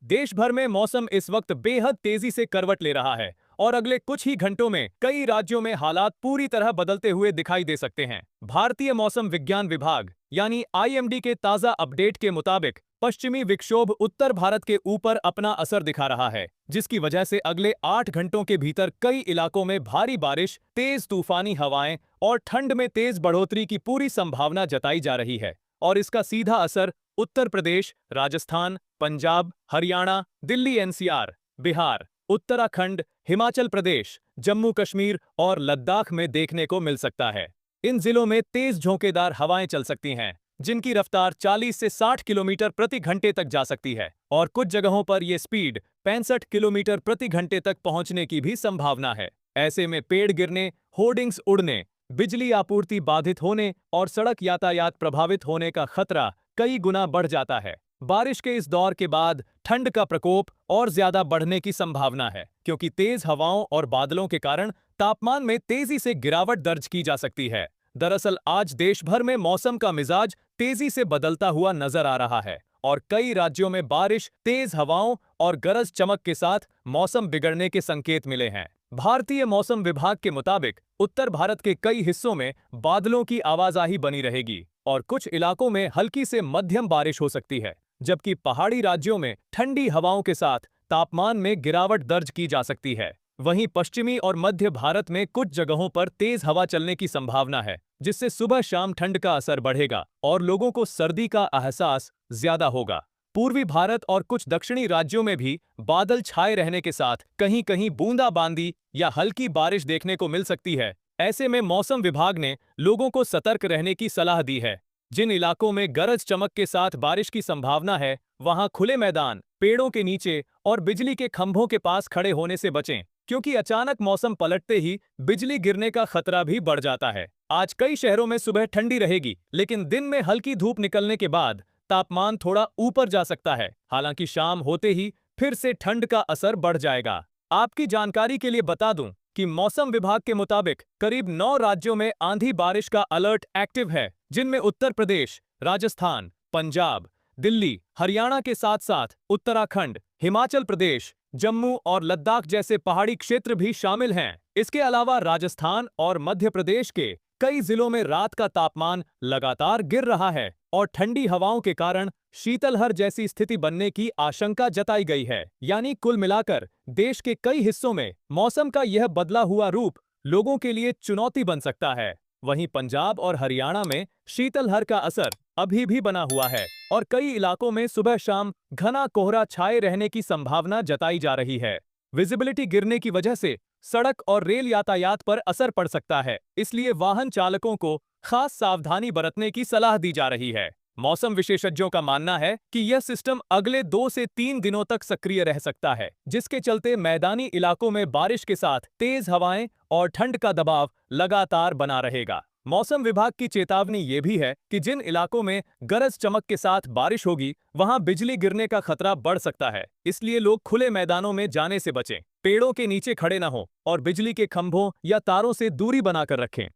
देश भर में मौसम इस वक्त बेहद तेजी से करवट ले रहा है और अगले कुछ ही घंटों में कई राज्यों में हालात पूरी तरह बदलते हुए दिखाई दे सकते हैं। भारतीय मौसम विज्ञान विभाग यानी आईएमडी के ताजा अपडेट के मुताबिक पश्चिमी विक्षोभ उत्तर भारत के ऊपर अपना असर दिखा रहा है, जिसकी वजह से अगले 8 घंटों के भीतर कई इलाकों में भारी बारिश, तेज तूफानी हवाएं और ठंड में तेज बढ़ोतरी की पूरी संभावना जताई जा रही है। और इसका सीधा असर उत्तर प्रदेश, राजस्थान, पंजाब, हरियाणा, दिल्ली एनसीआर, बिहार, उत्तराखंड, हिमाचल प्रदेश, जम्मू कश्मीर और लद्दाख में देखने को मिल सकता है। इन जिलों में तेज झोंकेदार हवाएं चल सकती हैं, जिनकी रफ्तार 40 से 60 किलोमीटर प्रति घंटे तक जा सकती है और कुछ जगहों पर यह स्पीड 65 किलोमीटर प्रति घंटे तक पहुंचने की भी संभावना है। ऐसे में पेड़ गिरने, होर्डिंग्स उड़ने, बिजली आपूर्ति बाधित होने और सड़क यातायात प्रभावित होने का खतरा कई गुना बढ़ जाता है। बारिश के इस दौर के बाद ठंड का प्रकोप और ज्यादा बढ़ने की संभावना है, क्योंकि तेज हवाओं और बादलों के कारण तापमान में तेजी से गिरावट दर्ज की जा सकती है। दरअसल आज देश भर में मौसम का मिजाज तेजी से बदलता हुआ नजर आ रहा है और कई राज्यों में बारिश, तेज हवाओं और गरज चमक के साथ मौसम बिगड़ने के संकेत मिले हैं। भारतीय मौसम विभाग के मुताबिक उत्तर भारत के कई हिस्सों में बादलों की आवाजाही बनी रहेगी और कुछ इलाकों में हल्की से मध्यम बारिश हो सकती है, जबकि पहाड़ी राज्यों में ठंडी हवाओं के साथ तापमान में गिरावट दर्ज की जा सकती है। वहीं पश्चिमी और मध्य भारत में कुछ जगहों पर तेज हवा चलने की संभावना है, जिससे सुबह शाम ठंड का असर बढ़ेगा और लोगों को सर्दी का एहसास ज्यादा होगा। पूर्वी भारत और कुछ दक्षिणी राज्यों में भी बादल छाए रहने के साथ कहीं कहीं बूंदाबांदी या हल्की बारिश देखने को मिल सकती है। ऐसे में मौसम विभाग ने लोगों को सतर्क रहने की सलाह दी है। जिन इलाकों में गरज चमक के साथ बारिश की संभावना है, वहां खुले मैदान, पेड़ों के नीचे और बिजली के खंभों के पास खड़े होने से बचें, क्योंकि अचानक मौसम पलटते ही बिजली गिरने का खतरा भी बढ़ जाता है। आज कई शहरों में सुबह ठंडी रहेगी, लेकिन दिन में हल्की धूप निकलने के बाद तापमान थोड़ा ऊपर जा सकता है। हालांकि शाम होते ही फिर से ठंड का असर बढ़ जाएगा। आपकी जानकारी के लिए बता दूं कि मौसम विभाग के मुताबिक करीब 9 राज्यों में आंधी बारिश का अलर्ट एक्टिव है, जिनमें उत्तर प्रदेश, राजस्थान, पंजाब, दिल्ली, हरियाणा के साथ साथ उत्तराखंड, हिमाचल प्रदेश, जम्मू और लद्दाख जैसे पहाड़ी क्षेत्र भी शामिल हैं। इसके अलावा राजस्थान और मध्य प्रदेश के कई जिलों में रात का तापमान लगातार गिर रहा है और ठंडी हवाओं के कारण शीतलहर जैसी स्थिति बनने की आशंका जताई गई है। यानी कुल मिलाकर देश के कई हिस्सों में मौसम का यह बदला हुआ रूप लोगों के लिए चुनौती बन सकता है। वहीं पंजाब और हरियाणा में शीतलहर का असर अभी भी बना हुआ है और कई इलाकों में सुबह शाम घना कोहरा छाए रहने की संभावना जताई जा रही है। विजिबिलिटी गिरने की वजह से सड़क और रेल यातायात पर असर पड़ सकता है, इसलिए वाहन चालकों को खास सावधानी बरतने की सलाह दी जा रही है। मौसम विशेषज्ञों का मानना है कि यह सिस्टम अगले 2 से 3 दिनों तक सक्रिय रह सकता है, जिसके चलते मैदानी इलाकों में बारिश के साथ तेज हवाएं और ठंड का दबाव लगातार बना रहेगा। मौसम विभाग की चेतावनी ये भी है कि जिन इलाकों में गरज चमक के साथ बारिश होगी, वहां बिजली गिरने का खतरा बढ़ सकता है, इसलिए लोग खुले मैदानों में जाने से बचें, पेड़ों के नीचे खड़े न हों और बिजली के खंभों या तारों से दूरी बनाकर रखें।